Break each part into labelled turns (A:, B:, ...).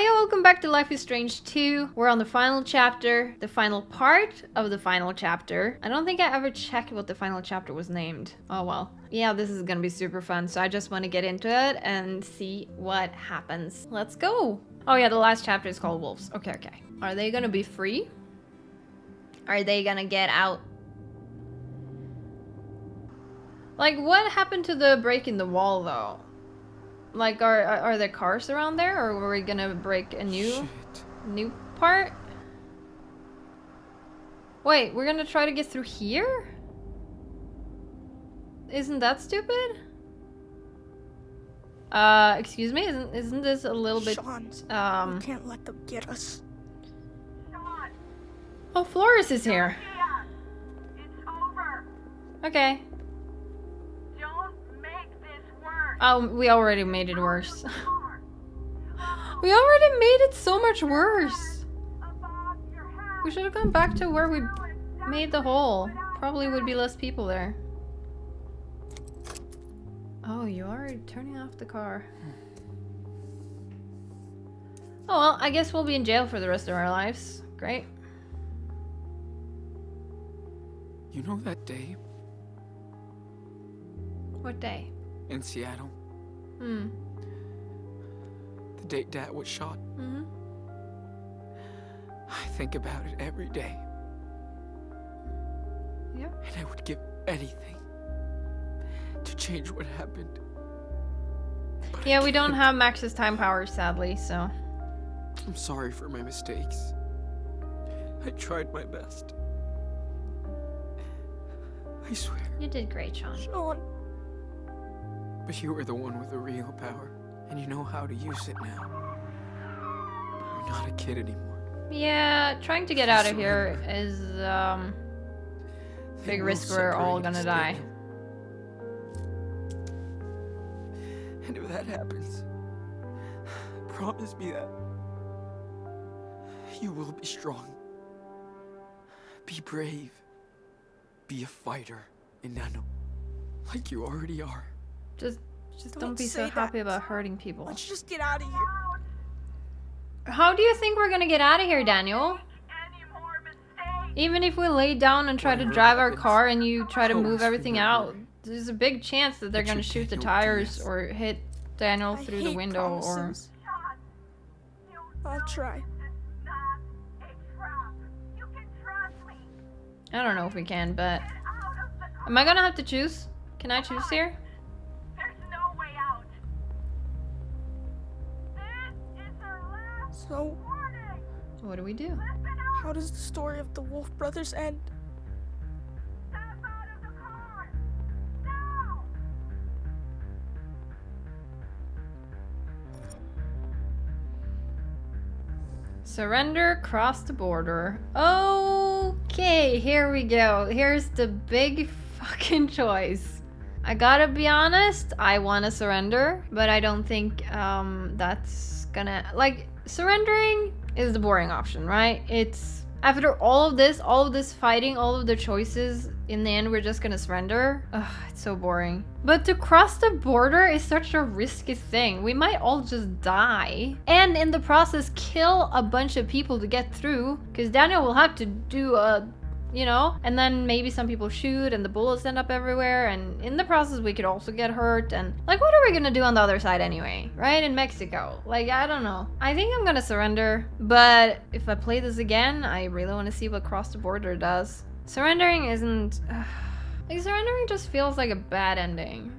A: Hiya, welcome back to Life is Strange 2. We're on the final chapter, the final part of the final chapter. I don't think I ever checked what the final chapter was named. Oh well. Yeah, this is gonna be super fun, so I just want to get into it and see what happens. Let's go! Oh yeah, the last chapter is called Wolves. Okay. Are they gonna be free? Are they gonna get out? Like, what happened to the break in the wall, though? Like, are there cars around there, or were we gonna break a new part? Wait, we're gonna try to get through here? Isn't that stupid? Excuse me? Isn't this a little bit,
B: Sean, we can't let them get us.
C: Sean,
A: Oh, Flores is here.
C: Sophia, it's over.
A: Okay.
C: Don't make this worse.
A: Oh, we already made it worse.
C: Car.
A: We already made it so much worse.
C: Above your head.
A: We should have gone back to where we made the hole. Probably would be less people there. Oh, you are turning off the car. Oh well, I guess we'll be in jail for the rest of our lives. Great.
D: You know that day
A: What day?
D: in Seattle?
A: Hmm.
D: The day Dad was shot?
A: Mm-hmm.
D: I think about it every day.
A: Yep.
D: And I would give anything to change what happened. But
A: Yeah,
D: I
A: we don't
D: can't.
A: have Max's time powers, sadly, so.
D: I'm sorry for my mistakes. I tried my best. I swear.
A: You did great, Sean.
B: Sean,
D: But you were the one with the real power, and you know how to use it now. You're not a kid anymore.
A: Yeah, trying to get out of here is,
D: They
A: big
D: will
A: risk we're all
D: separate
A: gonna
D: us,
A: die.
D: Daniel. And if that happens, promise me that you will be strong. Be brave. Be a fighter, Inanno. Like you already are.
A: Just don't
B: Don't
A: be so
B: say
A: happy
B: that.
A: about hurting people.
B: let's just get out of here.
A: How do you think we're gonna get out of here, Daniel?
C: Any more mistakes?
A: Even if we lay down and try to
D: Whatever
A: drive our
D: happens,
A: car and you try to
D: always
A: move everything out,
D: remember.
A: there's a big chance that they're
D: But
A: gonna
D: you're
A: shoot the
D: Daniel
A: tires
D: Diaz.
A: or hit Daniel
B: I
A: through the
B: hate
A: window
B: promises.
C: Sean, you
B: I'll
C: know
B: try.
C: this is not a trap. You can trust me.
A: or I don't know if we can, but
C: Get out of the car.
A: am I gonna have to choose? Can I choose here?
C: There's no way out. This is our last
B: So,
C: warning.
A: What do we do?
C: Listen up.
B: how does the story of the Wolf Brothers end?
C: Step out of the car. Now.
A: Surrender, cross the border. Okay, here we go. Here's the big fucking choice. I gotta be honest, I wanna surrender, but I don't think that's gonna, like, surrendering is the boring option, right? It's after all of this fighting, all of the choices, in the end we're just gonna surrender. Ugh, it's so boring. But to cross the border is such a risky thing. We might all just die. And in the process kill a bunch of people to get through. Because Daniel will have to do a, you know, and then maybe some people shoot and the bullets end up everywhere. And in the process we could also get hurt. And like, what are we gonna do on the other side anyway? Right? In Mexico. Like, I don't know. I think I'm gonna surrender. But if I play this again, I really want to see what cross the border does. Surrendering isn't... like, surrendering just feels like a bad ending.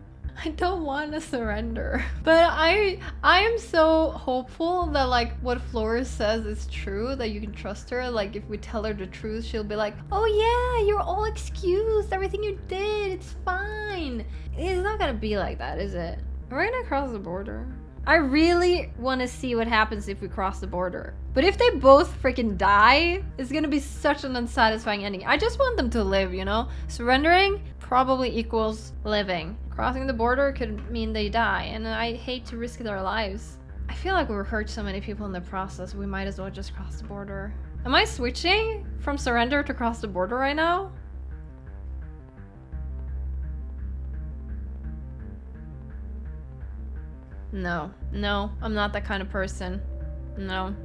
A: I don't want to surrender. But I am so hopeful that, like, what Flores says is true, that you can trust her. Like, if we tell her the truth, she'll be like, oh yeah, you're all excused, everything you did, it's fine. It's not gonna be like that, is it? We're gonna cross the border. I really want to see what happens if we cross the border. But if they both freaking die, it's gonna be such an unsatisfying ending. I just want them to live, you know? Surrendering probably equals living. Crossing the border could mean they die, and I hate to risk their lives. I feel like we've hurt so many people in the process, we might as well just cross the border. Am I switching from surrender to cross the border right now? No, I'm not that kind of person. No.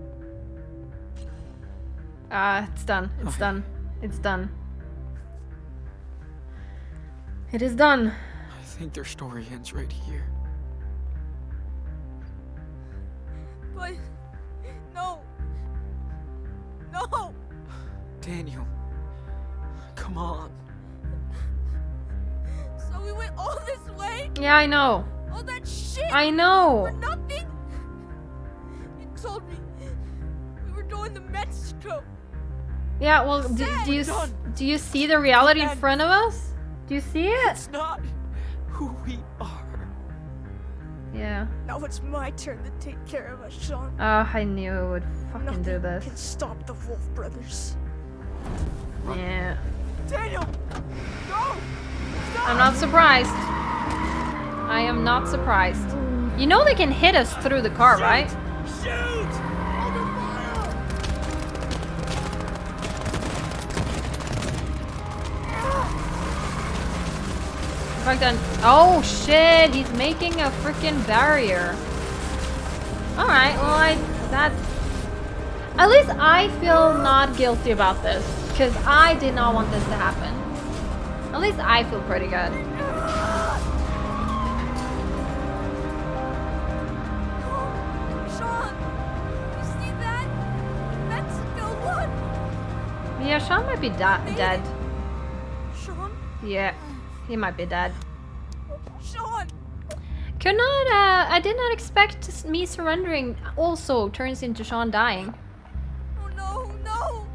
A: It's done. It's
D: Okay.
A: done. It's done. It is done.
D: I think their story ends right here.
B: But no. No.
D: Daniel, come on.
B: So we went all this way?
A: Yeah, I know.
B: All that shit
A: I
B: for
A: know.
B: nothing? You told me we were going to Mexico.
A: Yeah, well, do you see the reality in front of us? Do you see it?
D: It's not who we are.
A: Yeah.
B: Now it's my turn to take care of us, Sean.
A: Oh, I knew it would fucking
B: Nothing
A: do this.
B: can stop the Wolf Brothers.
A: Yeah.
B: Daniel! No!
A: I'm not surprised. I am not surprised. You know they can hit us through the car, right?
B: Shoot! Under fire!
A: In fact, then. Oh shit! He's making a freaking barrier. All right. Well, that. At least I feel not guilty about this because I did not want this to happen. At least I feel pretty good.
B: Sean! You see that? Mexico, look!
A: Yeah, Sean might be dead.
B: Sean?
A: Yeah, he might be dead.
B: Sean!
A: Could not. I did not expect me surrendering. Also, turns into Sean dying.
B: Oh no, no!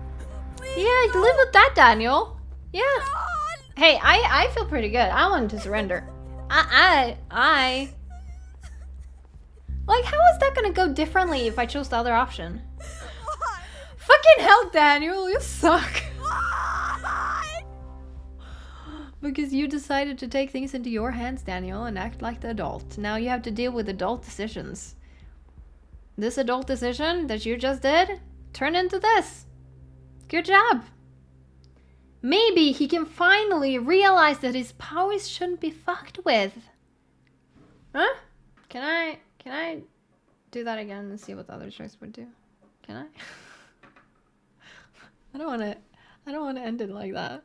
B: Please!
A: Yeah,
B: no!
A: live with that, Daniel. Yeah.
B: Sean!
A: Hey, I feel pretty good. I wanted to surrender. I like, how is that gonna go differently if I chose the other option?
B: Why?
A: Fucking hell, Daniel, you suck.
B: Why?
A: Because you decided to take things into your hands, Daniel, and act like the adult. Now you have to deal with adult decisions. This adult decision that you just did turned into this. Good job. Maybe he can finally realize that his powers shouldn't be fucked with. Huh? Can I do that again and see what the other choice would do? Can I? I don't want to end it like that.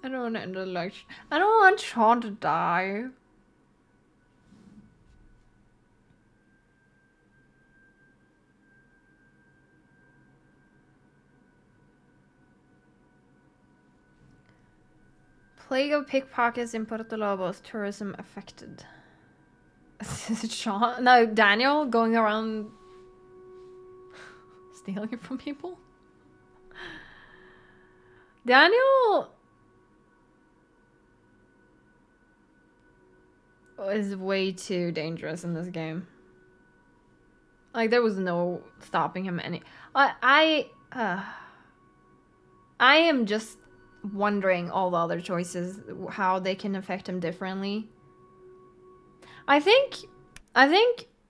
A: I don't want to end it like. I don't want Sean to die. Plague of pickpockets in Puerto Lobos. Tourism affected. Is it Sean? No, Daniel going around stealing from people? Daniel is way too dangerous in this game. Like, there was no stopping him any. I am just wondering all the other choices, how they can affect him differently. I think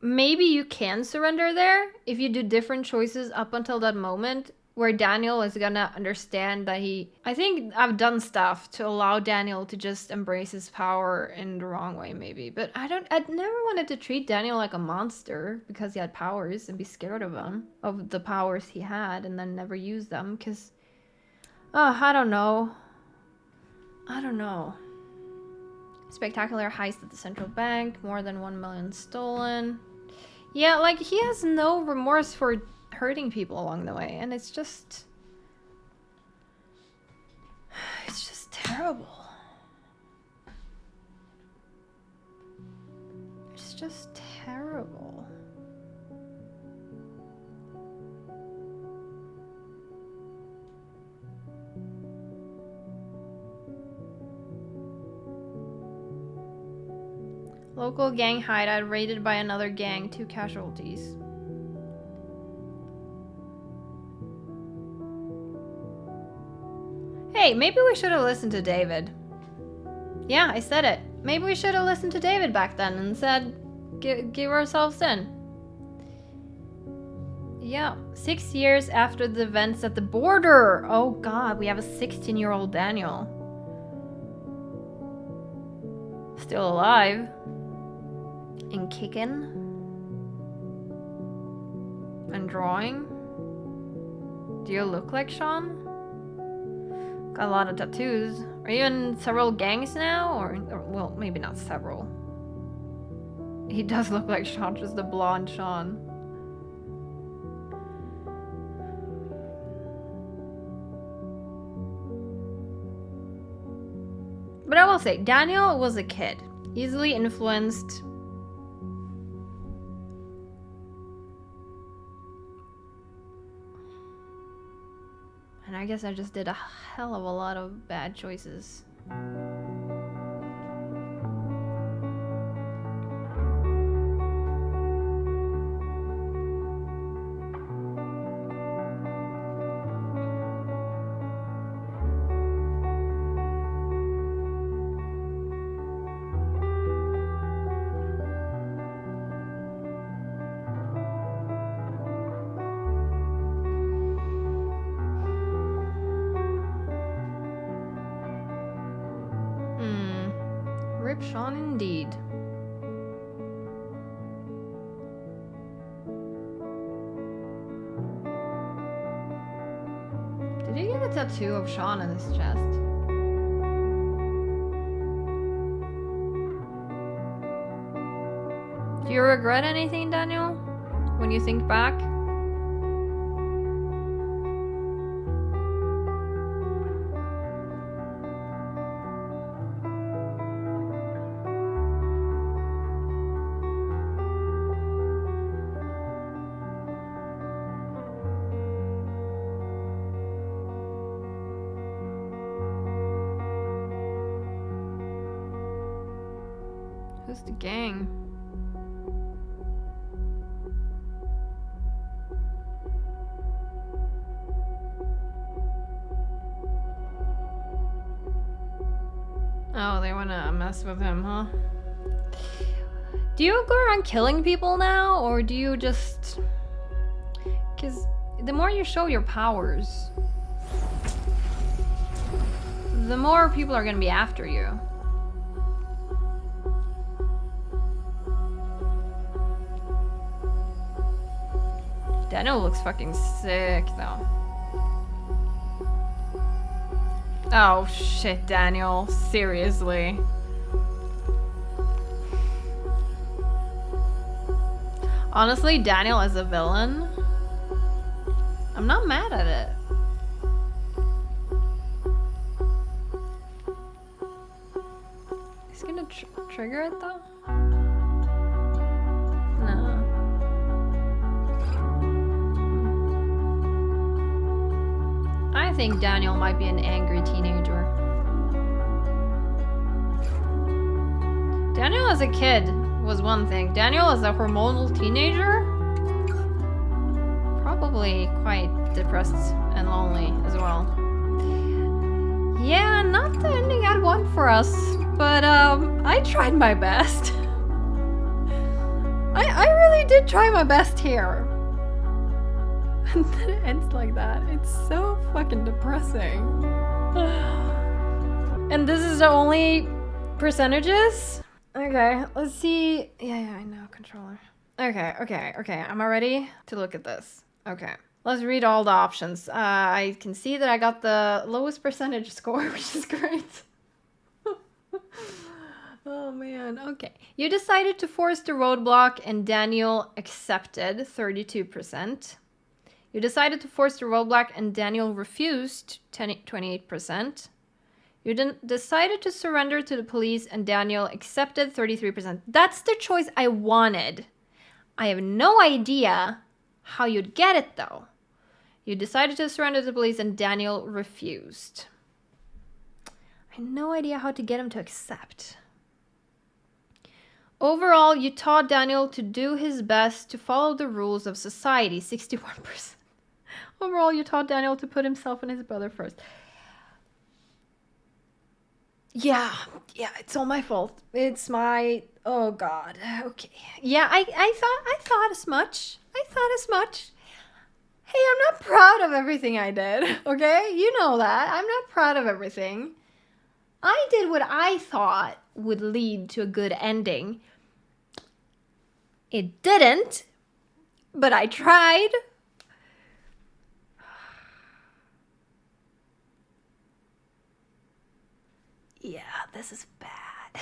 A: maybe you can surrender there if you do different choices up until that moment where Daniel is gonna understand that I think I've done stuff to allow Daniel to just embrace his power in the wrong way maybe, but I'd never wanted to treat Daniel like a monster because he had powers and be scared of him, of the powers he had, and then never use them because I don't know. Spectacular heist at the central bank. More than 1 million stolen. Yeah, like, he has no remorse for hurting people along the way. And it's just terrible. It's just terrible. Local gang hideout raided by another gang, 2 casualties. Hey, maybe we should have listened to David. Yeah, I said it. Maybe we should have listened to David back then and said, give ourselves in. Yeah, 6 years after the events at the border. Oh god, we have a 16-year-old Daniel. Still alive. And kicking. And drawing. Do you look like Sean? Got a lot of tattoos. Are you in several gangs now? Or well, maybe not several. He does look like Sean, just the blonde Sean. But I will say, Daniel was a kid. Easily influenced. And I guess I just did a hell of a lot of bad choices. Rip Sean indeed. Did you get a tattoo of Sean on his chest? Do you regret anything, Daniel? When you think back? Who's the gang? Oh, they wanna mess with him, huh? Do you go around killing people now, or do you just... Because the more you show your powers, the more people are gonna be after you. Daniel looks fucking sick, though. Oh, shit, Daniel. Seriously. Honestly, Daniel as a villain, I'm not mad at it. He's gonna trigger it, though? No. I think Daniel might be an angry teenager. Daniel as a kid was one thing. Daniel as a hormonal teenager? Probably quite depressed and lonely as well. Yeah, not the ending I'd want for us, but I tried my best. I really did try my best here. And then it ends like that. It's so fucking depressing. And this is the only percentages? Okay, let's see. Yeah, I know, controller. Okay. Am I ready to look at this? Okay, let's read all the options. I can see that I got the lowest percentage score, which is great. Oh man, okay. You decided to force the roadblock and Daniel accepted, 32%. You decided to force the roadblock and Daniel refused, 28%. You decided to surrender to the police and Daniel accepted, 33%. That's the choice I wanted. I have no idea how you'd get it though. You decided to surrender to the police and Daniel refused. I have no idea how to get him to accept. Overall, you taught Daniel to do his best to follow the rules of society, 61%. Overall, you taught Daniel to put himself and his brother first. Yeah, it's all my fault. It's my... Oh, God. Okay. Yeah, I thought as much. Hey, I'm not proud of everything I did, okay? You know that. I'm not proud of everything. I did what I thought would lead to a good ending. It didn't, but I tried. Yeah, this is bad.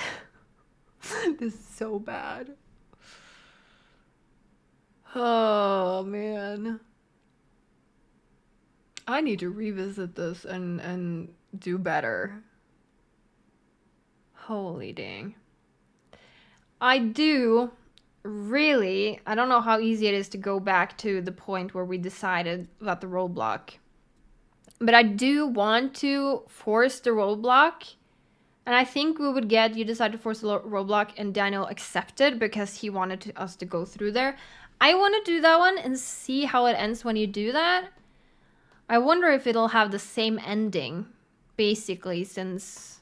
A: This is so bad. Oh, man. I need to revisit this and do better. Holy dang. I do really, I don't know how easy it is to go back to the point where we decided about the roadblock. But I do want to force the roadblock. And I think we would get, you decide to force the roadblock and Daniel accepted because he wanted us to go through there. I want to do that one and see how it ends when you do that. I wonder if it'll have the same ending, basically, since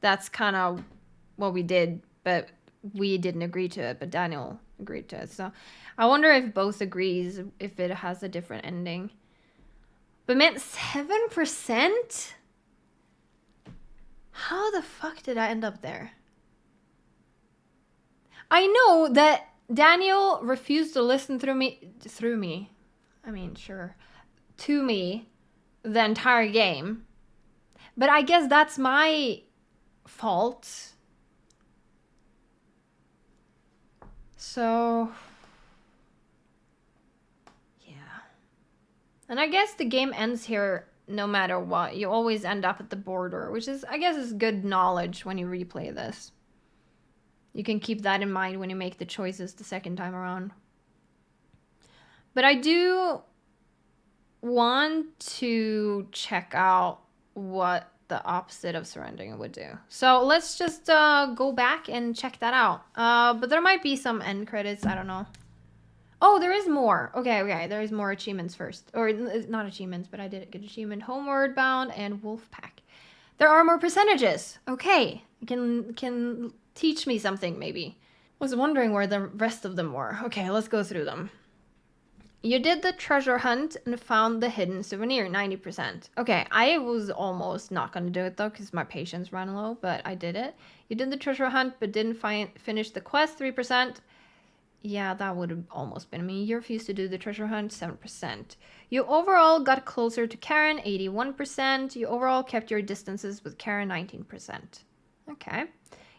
A: that's kind of what we did, but we didn't agree to it, but Daniel agreed to it. So I wonder if both agrees, if it has a different ending. But man, 7%? How the fuck did I end up there? I know that Daniel refused to listen to me, I mean, sure, to me the entire game. But I guess that's my fault. So, yeah. And I guess the game ends here no matter what. You always end up at the border, which is, I guess, is good knowledge when you replay this. You can keep that in mind when you make the choices the second time around. But I do want to check out what the opposite of surrendering would do. So let's just go back and check that out. But there might be some end credits. I don't know. Oh, there is more. Okay. There is more achievements first. Or not achievements, but I did get achievement. Homeward Bound and Wolfpack. There are more percentages. Okay. Can teach me something, maybe. Was wondering where the rest of them were. Okay, let's go through them. You did the treasure hunt and found the hidden souvenir, 90%. Okay, I was almost not going to do it though, because my patience ran low, but I did it. You did the treasure hunt, but didn't finish the quest, 3%. Yeah, that would have almost been me. You refused to do the treasure hunt, 7%. You overall got closer to Karen, 81%. You overall kept your distances with Karen, 19%. Okay.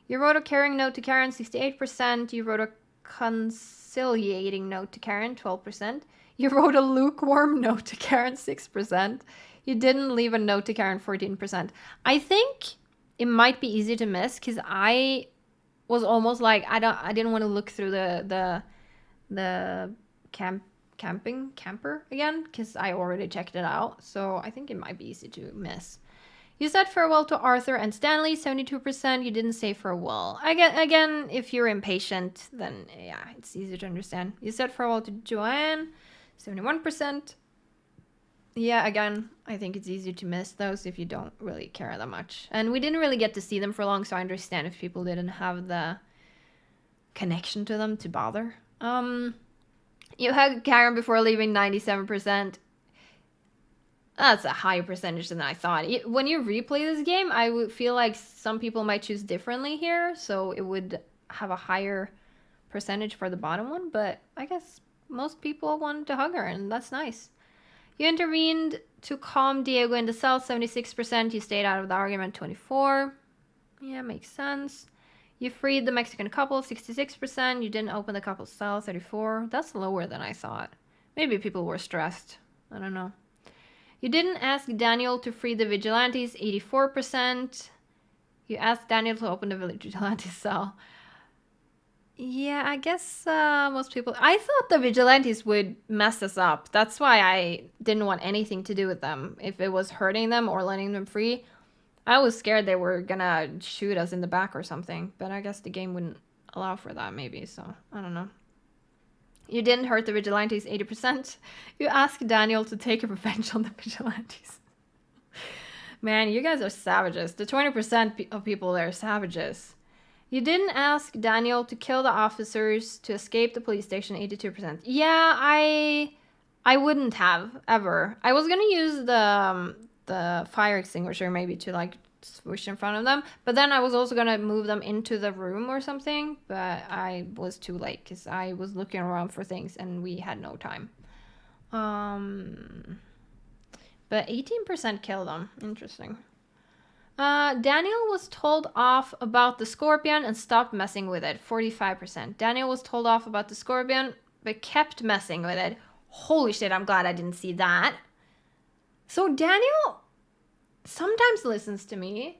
A: You wrote a caring note to Karen, 68%. You wrote a conciliating note to Karen, 12%. You wrote a lukewarm note to Karen, 6%. You didn't leave a note to Karen, 14%. I think it might be easy to miss because I was almost like I didn't want to look through the camper again because I already checked it out. So I think it might be easy to miss. You said farewell to Arthur and Stanley, 72%. You didn't say farewell. Again, if you're impatient, then yeah, it's easy to understand. You said farewell to Joanne, 71%. Yeah, again, I think it's easy to miss those if you don't really care that much. And we didn't really get to see them for long, so I understand if people didn't have the connection to them to bother. You hugged Karen before leaving, 97%. That's a higher percentage than I thought. When you replay this game, I would feel like some people might choose differently here, so it would have a higher percentage for the bottom one, but I guess most people wanted to hug her, and that's nice. You intervened to calm Diego in the cell, 76%. You stayed out of the argument, 24%. Yeah, makes sense. You freed the Mexican couple, 66%. You didn't open the couple's cell, 34%. That's lower than I thought. Maybe people were stressed. I don't know. You didn't ask Daniel to free the vigilantes, 84%. You asked Daniel to open the vigilante cell. Yeah, I guess most people... I thought the vigilantes would mess us up. That's why I didn't want anything to do with them. If it was hurting them or letting them free, I was scared they were gonna shoot us in the back or something. But I guess the game wouldn't allow for that, maybe. So, I don't know. You didn't hurt the vigilantes, 80%. You asked Daniel to take revenge on the vigilantes. Man, you guys are savages. The 20% of people there are savages. You didn't ask Daniel to kill the officers to escape the police station, 82%. Yeah, I I wouldn't have ever. I was gonna use the fire extinguisher maybe to like swoosh in front of them, but then I was also gonna move them into the room or something, but I was too late because I was looking around for things and we had no time. But 18% killed them. Interesting. Daniel was told off about the scorpion and stopped messing with it. 45%. Daniel was told off about the scorpion but kept messing with it. Holy shit, I'm glad I didn't see that. So Daniel sometimes listens to me,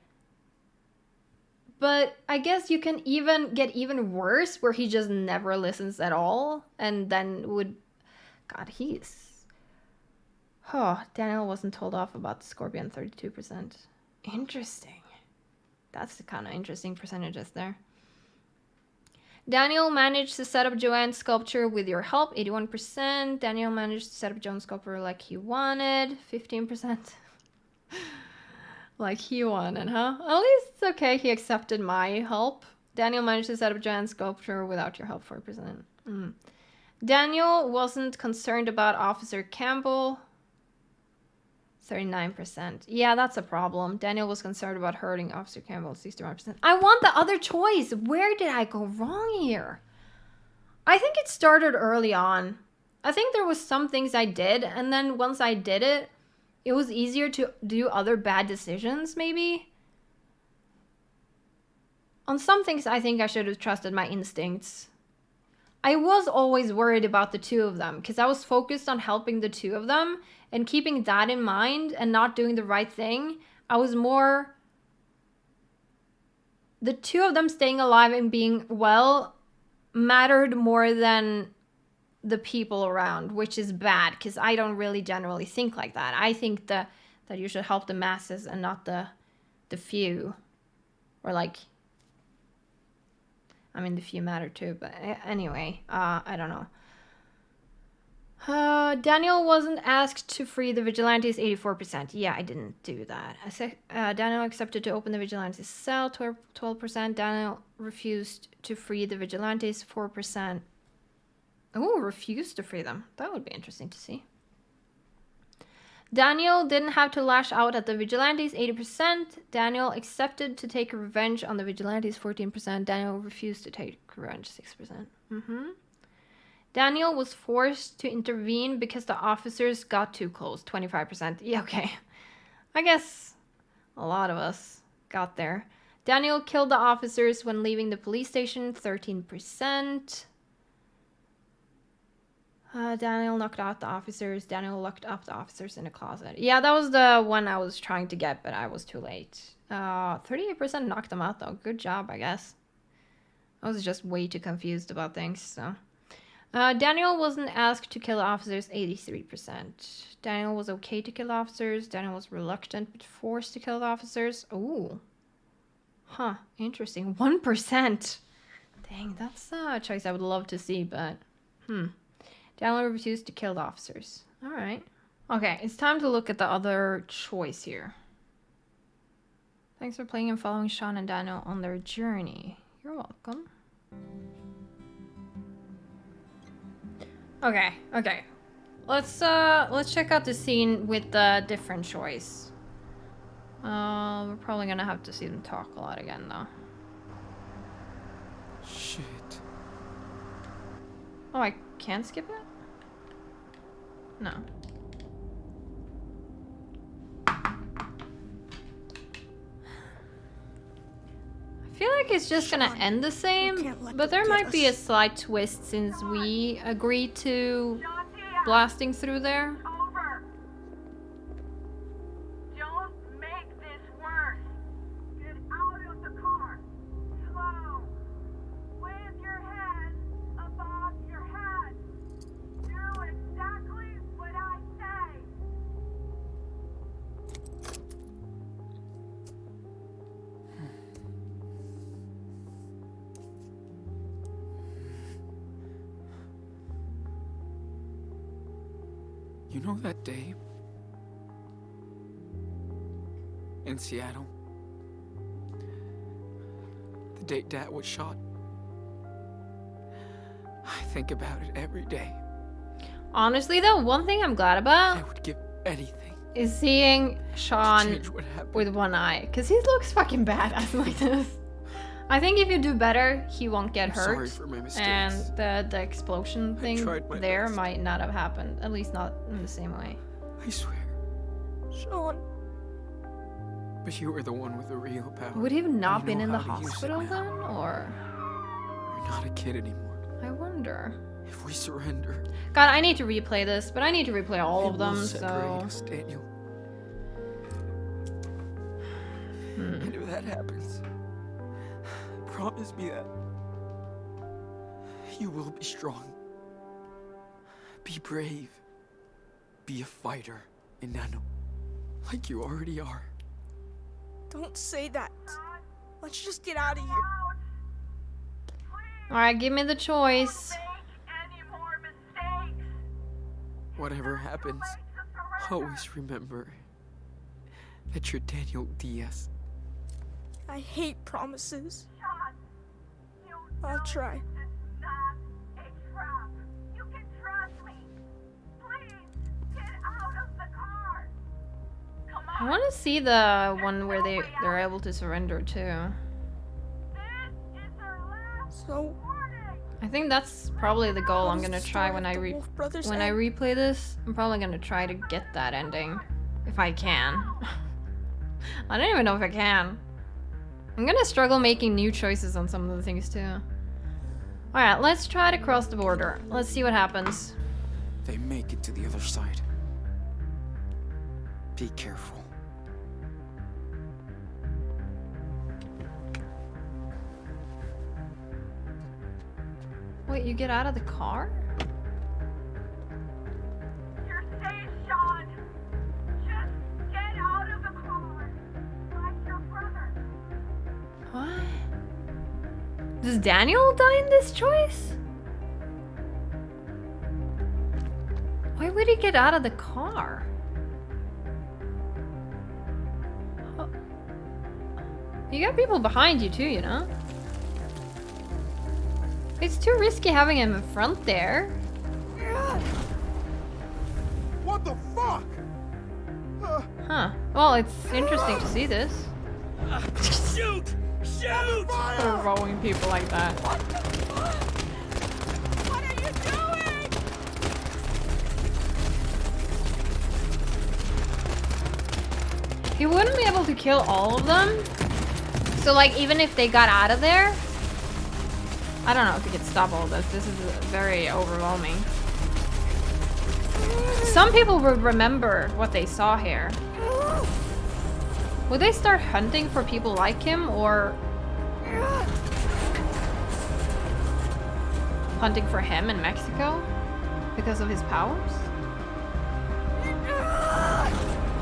A: but I guess you can even get even worse where he just never listens at all and then would... God, he's... Oh, Daniel wasn't told off about the scorpion, 32%. Interesting. That's the kind of interesting percentages there. Daniel managed to set up Joanne's sculpture with your help, 81%. Daniel managed to set up Joanne's sculpture like he wanted, 15%. Like he wanted, huh? At least it's okay, he accepted my help. Daniel managed to set up Joanne's sculpture without your help, 4%. Daniel wasn't concerned about Officer Campbell, 39%. Yeah, that's a problem. Daniel was concerned about hurting Officer Campbell, 61%. I want the other choice. Where did I go wrong here? I think it started early on. I think there was some things I did, and then once I did it, it was easier to do other bad decisions, maybe. On some things, I think I should have trusted my instincts. I was always worried about the two of them because I was focused on helping the two of them and keeping that in mind and not doing the right thing. I was more... The two of them staying alive and being well mattered more than the people around, which is bad because I don't really generally think like that. I think that you should help the masses and not the few. Or like... I mean, the few matter too, but anyway, I don't know. Daniel wasn't asked to free the vigilantes, 84%. Yeah, I didn't do that. Daniel accepted to open the vigilantes' cell, 12%. Daniel refused to free the vigilantes, 4%. Oh, refused to free them. That would be interesting to see. Daniel didn't have to lash out at the vigilantes, 80%. Daniel accepted to take revenge on the vigilantes, 14%. Daniel refused to take revenge, 6%. Daniel was forced to intervene because the officers got too close, 25%. Yeah, okay. I guess a lot of us got there. Daniel killed the officers when leaving the police station, 13%. Daniel knocked out the officers. Daniel locked up the officers in a closet. Yeah, that was the one I was trying to get, but I was too late. 38% knocked them out, though. Good job, I guess. I was just way too confused about things, so... Daniel wasn't asked to kill the officers, 83%. Daniel was okay to kill the officers. Daniel was reluctant but forced to kill the officers. Ooh. Huh, interesting. 1%. Dang, that's a choice I would love to see, but... Daniel refused to kill the officers. Alright. Okay, it's time to look at the other choice here. Thanks for playing and following Sean and Daniel on their journey. You're welcome. Okay. Let's check out the scene with the different choice. We're probably gonna have to see them talk a lot again, though.
D: Shit.
A: Oh, I can't skip it? No. I feel like it's just gonna end the same, but there might be a slight twist since we agreed to blasting through there.
C: Over. Don't make this worse. Get out of the car. Slow. With your head above your head. Do exactly what I say.
D: You know that day in Seattle? The day Dad was shot? I think about it every day.
A: Honestly, though, one thing I'm glad
D: I
A: about
D: would give anything
A: is seeing
D: to
A: Sean
D: change what happened.
A: with one eye, because he looks fucking badass like this. I think if you do better, he won't get
D: I'm
A: hurt.
D: sorry for my mistakes.
A: And the explosion thing
D: tried my
A: there
D: best.
A: might not have happened, at least not in the same way.
D: I swear.
B: Sean,
D: But you were the one with the real power.
A: Would he have not
D: You
A: been
D: know
A: in the
D: how to use it
A: hospital
D: now.
A: then, or
D: You're not a kid anymore.
A: I wonder.
D: If we surrender,
A: God, I need to replay this, but I need to replay all
D: it
A: of them.
D: will separate
A: So
D: us, Daniel. And if that happens, promise me that you will be strong. Be brave. Be a fighter, Inanno. Like you already are.
B: don't say that. Let's just get out of here.
A: all right, give me the choice.
C: Make any more mistakes.
D: Whatever happens, always remember that you're Daniel Diaz.
B: I hate promises.
C: Sean, you
B: I'll
C: know
B: try.
C: this is not a trap. You can trust me. Please, get out of the car. Come
A: I
C: on.
A: want to see the one where they're able to surrender too.
C: This is our last
B: So,
C: warning.
A: I think that's probably the goal
B: how
A: I'm
B: does
A: gonna
B: the
A: try
B: story
A: when
B: of
A: I
B: the Wolf Brothers
A: when I
B: end?
A: replay this. I'm probably gonna try to get that ending if I can. I don't even know if I can. I'm gonna struggle making new choices on some of the things too. Alright, let's try to cross the border. Let's see what happens.
D: They make it to the other side. Be careful.
A: Wait, you get out of the car?
C: You're safe, Sean. Just get out of the car. Like your brother.
A: What? Does Daniel die in this choice? Why would he get out of the car? Oh. You got people behind you too, you know? It's too risky having him in front there.
E: What the fuck?
A: Huh. Well, it's interesting to see this.
E: Shoot! Shoot!
A: Throwing people like that.
B: What are you doing?
A: He wouldn't be able to kill all of them. So, like, even if they got out of there, I don't know if he could stop all this. This is very overwhelming. Some people would remember what they saw here. Would they start hunting for people like him, or hunting for him in Mexico because of his powers?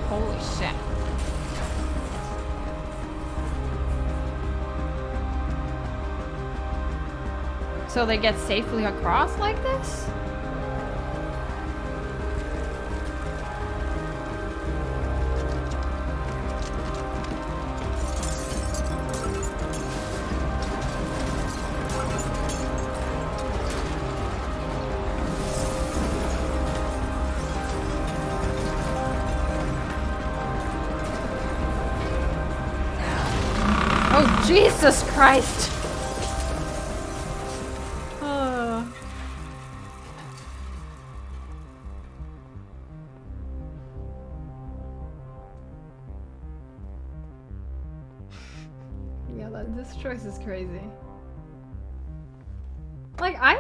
A: Holy shit. So they get safely across like this? Oh, Jesus Christ! Yeah, this choice is crazy. Like, I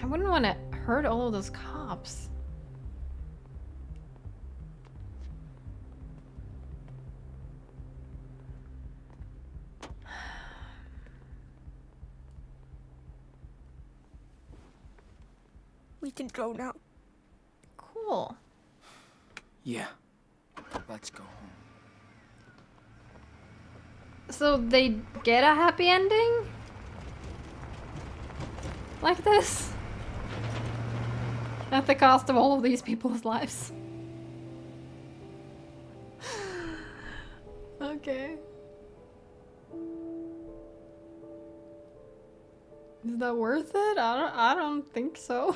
A: wouldn't want to hurt all of those cops.
B: We can go now.
A: Cool.
D: Yeah. Let's go home.
A: So they get a happy ending? Like this? At the cost of all of these people's lives. Okay. Is that worth it? I don't think so.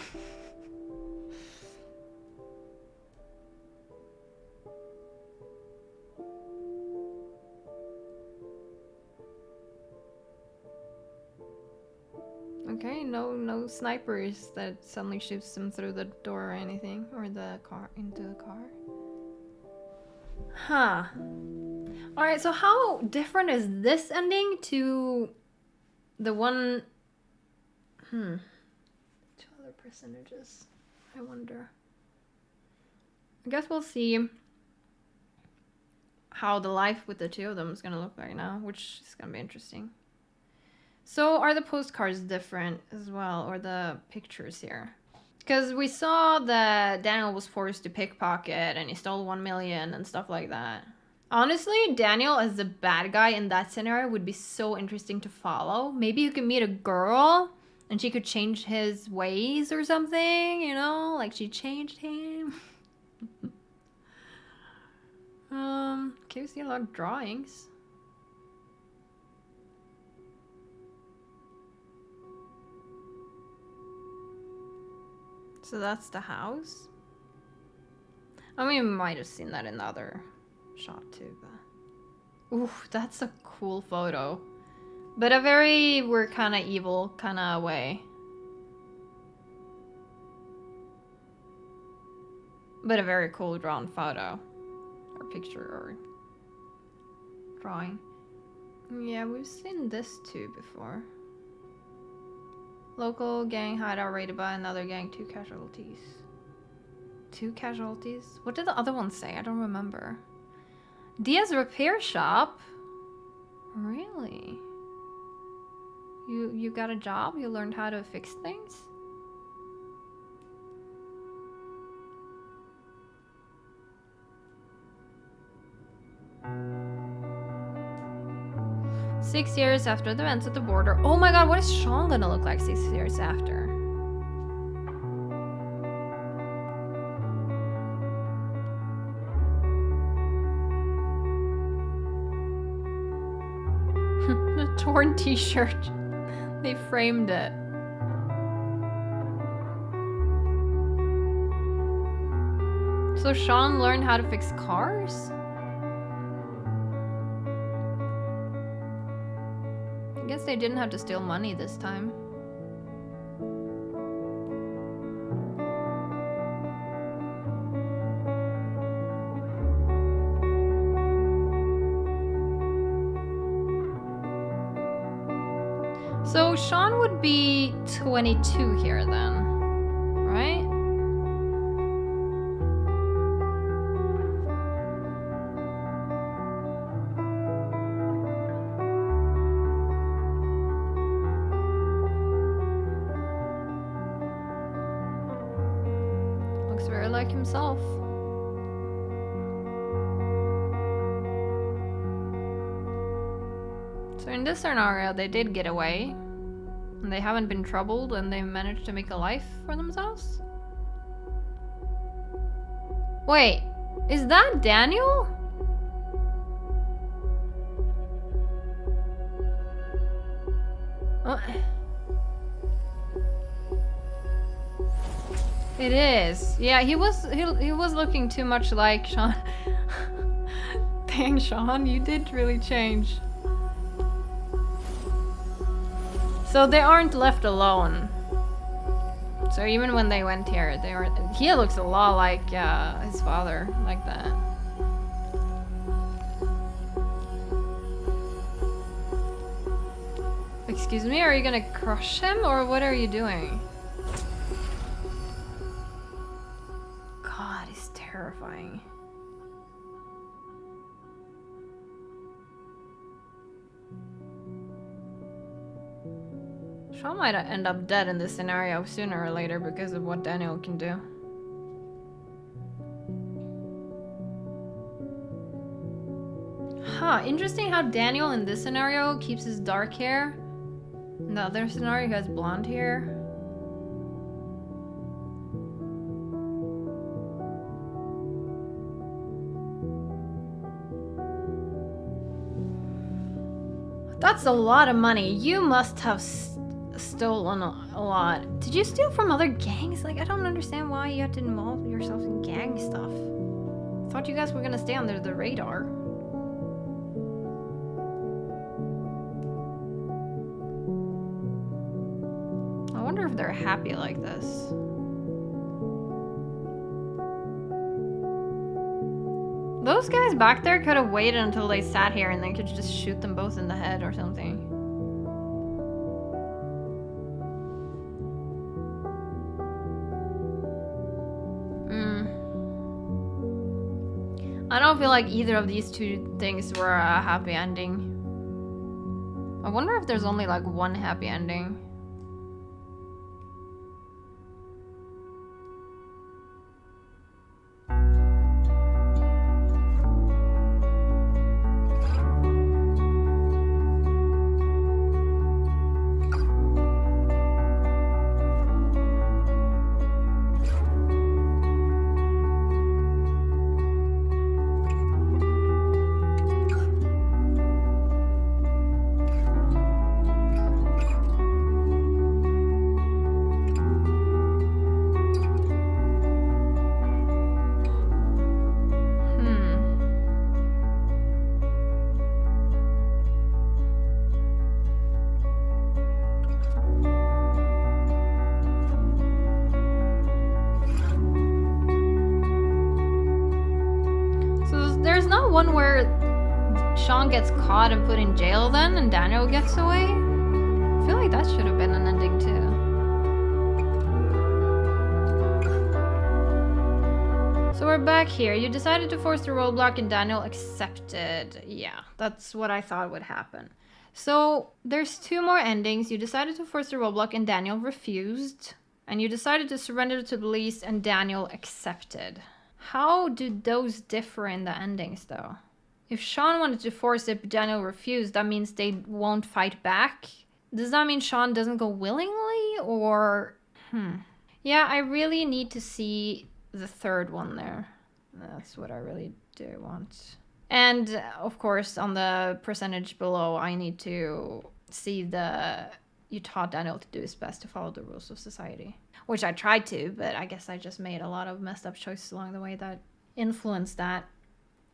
A: Okay, no snipers that suddenly shoots them through the door or anything, or the car, into the car. Huh. Alright, so how different is this ending to the one... Two other percentages. I wonder. I guess we'll see how the life with the two of them is gonna look like now, which is gonna be interesting. So are the postcards different as well, or the pictures here? Because we saw that Daniel was forced to pickpocket and he stole 1 million and stuff like that. Honestly, Daniel as the bad guy in that scenario would be so interesting to follow. Maybe you could meet a girl and she could change his ways or something, you know? Like she changed him. Okay, we see a lot of drawings. So that's the house. I mean, we might have seen that in the other shot too, but... Ooh, that's a cool photo. But a very, we're kind of evil kind of way. But a very cool drawn photo. Or picture, or drawing. Yeah, we've seen this too before. Local gang hideout raided by another gang, 2 casualties. 2 casualties? What did the other one say? I don't remember. Diaz repair shop? Really? You got a job? You learned how to fix things? Six years after the events at the border. Oh my god, what is Sean gonna look like 6 years after? The torn t-shirt. They framed it. So Sean learned how to fix cars? I guess they didn't have to steal money this time. So Sean would be 22 here then, right? Looks very like himself. So in this scenario, they did get away. And they haven't been troubled and they managed to make a life for themselves? Wait, is that Daniel? It is. Yeah, he was looking too much like Sean. Dang, Sean, you did really change. So they aren't left alone. So even when they went here, they were. He looks a lot like his father, like that. Excuse me, are you gonna crush him or what are you doing? God, he's terrifying. Sean might end up dead in this scenario sooner or later because of what Daniel can do. Huh, interesting how Daniel in this scenario keeps his dark hair. In the other scenario, he has blonde hair. That's a lot of money. You must have stolen a lot. Did you steal from other gangs? Like, I don't understand why you have to involve yourself in gang stuff. I thought you guys were gonna stay under the radar. if they're happy like this. Those guys back there could have waited until they sat here and then could just shoot them both in the head or something. I don't feel like either of these two things were a happy ending. I wonder if there's only like one happy ending. There's not one where Sean gets caught and put in jail then and Daniel gets away? I feel like that should have been an ending too. So we're back here. You decided to force the roadblock and Daniel accepted. Yeah, that's what I thought would happen. So there's two more endings. You decided to force the roadblock and Daniel refused. And you decided to surrender to the police and Daniel accepted. How do those differ in the endings, though? If Sean wanted to force it, but Daniel refused, that means they won't fight back? Does that mean Sean doesn't go willingly, or... Yeah, I really need to see the third one there. That's what I really do want. And, of course, on the percentage below, I need to see the... You taught Daniel to do his best to follow the rules of society. Which I tried to, but I guess I just made a lot of messed up choices along the way that influenced that.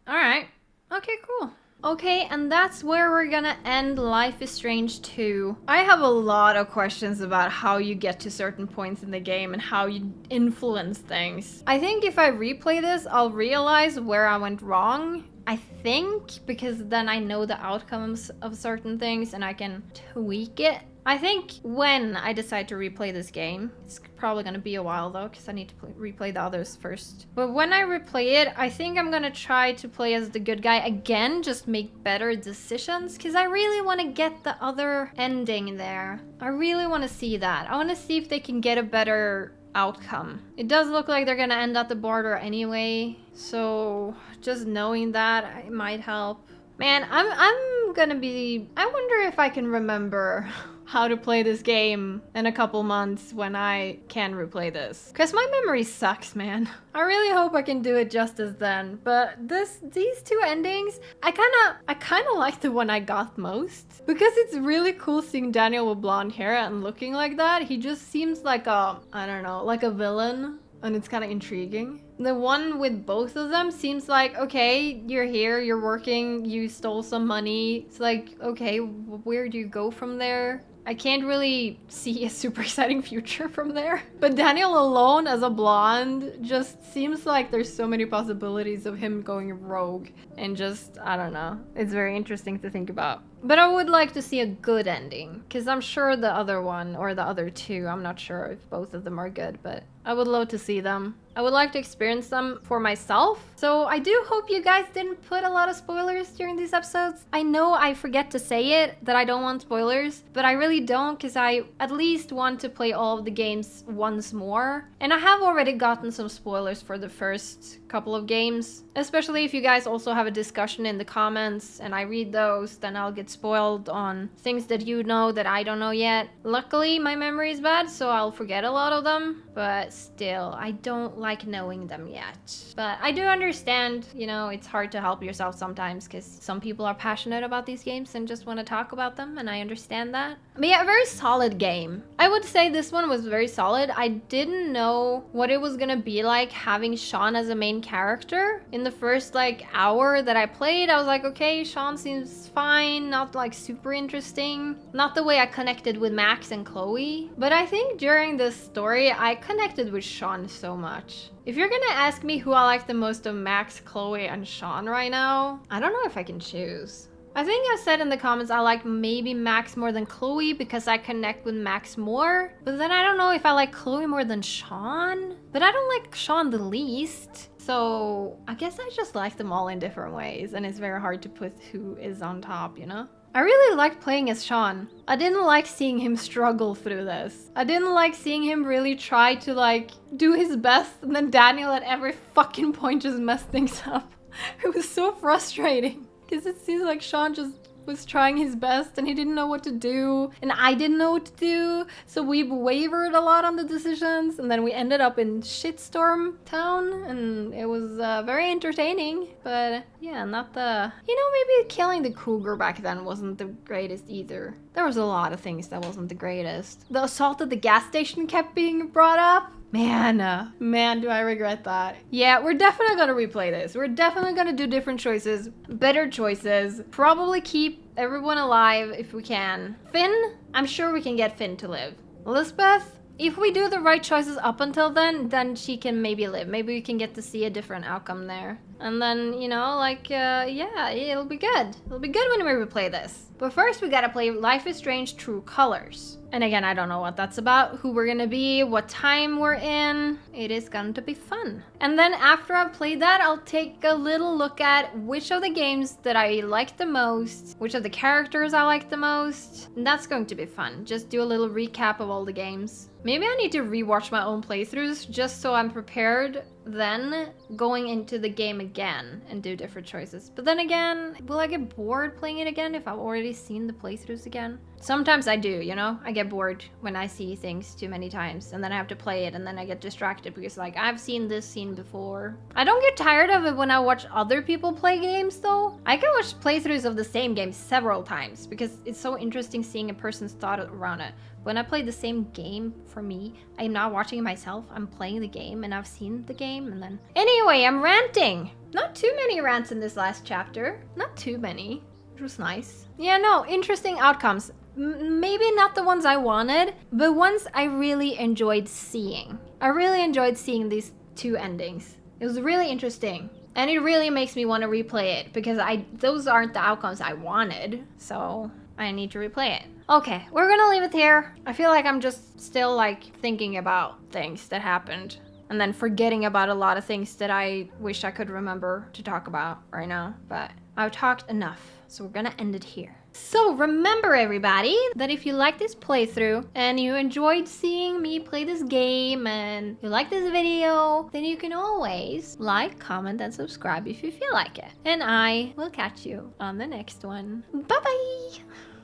A: Alright. Okay, cool. Okay, and that's where we're gonna end Life is Strange 2. I have a lot of questions about how you get to certain points in the game and how you influence things. I think if I replay this, I'll realize where I went wrong. I think, because then I know the outcomes of certain things and I can tweak it. I think when I decide to replay this game, it's probably gonna be a while though, because I need to replay the others first. But when I replay it, I think I'm gonna try to play as the good guy again, just make better decisions, because I really want to get the other ending there. I really want to see that. I want to see if they can get a better outcome. It does look like they're gonna end at the border anyway, so just knowing that it might help. Man, I'm gonna be... I wonder if I can remember how to play this game in a couple months when I can replay this. Because my memory sucks, man. I really hope I can do it justice then. But these two endings, I kind of like the one I got most. Because it's really cool seeing Daniel with blonde hair and looking like that. He just seems like a, I don't know, like a villain. And it's kind of intriguing. The one with both of them seems like, okay, you're here, you're working, you stole some money. It's like, okay, where do you go from there? I can't really see a super exciting future from there. But Daniel alone as a blonde just seems like there's so many possibilities of him going rogue. And just, I don't know. It's very interesting to think about. But I would like to see a good ending. Because I'm sure the other one, or the other two, I'm not sure if both of them are good, but I would love to see them. I would like to experience them for myself. So I do hope you guys didn't put a lot of spoilers during these episodes. I know I forget to say it, that I don't want spoilers, but I really don't, because I at least want to play all of the games once more. And I have already gotten some spoilers for the first couple of games. Especially if you guys also have a discussion in the comments and I read those, then I'll get spoiled on things that you know that I don't know yet. Luckily, my memory is bad, so I'll forget a lot of them. But still, I don't like knowing them yet. But I do understand, you know, it's hard to help yourself sometimes because some people are passionate about these games and just want to talk about them, and I understand that. But yeah, a very solid game. I would say this one was very solid. I didn't know what it was gonna be like having Sean as a main character. In the first like hour that I played, I was like, okay, Sean seems fine, not like super interesting. Not the way I connected with Max and Chloe. But I think during this story, I connected with Sean so much. If you're gonna ask me who I like the most of Max, Chloe, and Sean right now, I don't know if I can choose. I think I said in the comments I like maybe Max more than Chloe because I connect with Max more. But then I don't know if I like Chloe more than Sean. But I don't like Sean the least. So I guess I just like them all in different ways, and it's very hard to put who is on top, you know? I really liked playing as Sean. I didn't like seeing him struggle through this. I didn't like seeing him really try to like do his best, and then Daniel at every fucking point just messed things up. It was so frustrating. Because it seems like Sean just was trying his best and he didn't know what to do. And I didn't know what to do. So we wavered a lot on the decisions. And then we ended up in Shitstorm Town. And it was very entertaining. But yeah, not the... You know, maybe killing the cougar back then wasn't the greatest either. There was a lot of things that wasn't the greatest. The assault at the gas station kept being brought up. Man, do I regret that. Yeah, we're definitely gonna replay this. We're definitely gonna do different choices, better choices, probably keep everyone alive if we can. Finn, I'm sure we can get Finn to live. Elizabeth, if we do the right choices up until then she can maybe live. Maybe we can get to see a different outcome there. And then, you know, like, yeah, it'll be good. It'll be good when we replay this. But first, we gotta play Life is Strange True Colors. And again, I don't know what that's about, who we're gonna be, what time we're in. It is going to be fun. And then after I've played that, I'll take a little look at which of the games that I like the most, which of the characters I like the most. And that's going to be fun. Just do a little recap of all the games. Maybe I need to rewatch my own playthroughs just so I'm prepared then going into the game again and do different choices. But then again, will I get bored playing it again if I've already seen the playthroughs again? Sometimes I do, you know? I get bored when I see things too many times and then I have to play it and then I get distracted because like I've seen this scene before. I don't get tired of it when I watch other people play games though. I can watch playthroughs of the same game several times because it's so interesting seeing a person's thought around it. When I play the same game, for me, I'm not watching it myself, I'm playing the game and I've seen the game and then... Anyway, I'm ranting! Not too many rants in this last chapter. Not too many, which was nice. Yeah, no, interesting outcomes. Maybe not the ones I wanted, but ones I really enjoyed seeing. I really enjoyed seeing these two endings. It was really interesting. And it really makes me want to replay it because those aren't the outcomes I wanted. So I need to replay it. Okay, we're gonna leave it here. I feel like I'm just still like thinking about things that happened and then forgetting about a lot of things that I wish I could remember to talk about right now. But I've talked enough, so we're gonna end it here. So remember everybody that if you like this playthrough and you enjoyed seeing me play this game and you like this video, then you can always like, comment, and subscribe if you feel like it. And I will catch you on the next one. Bye bye!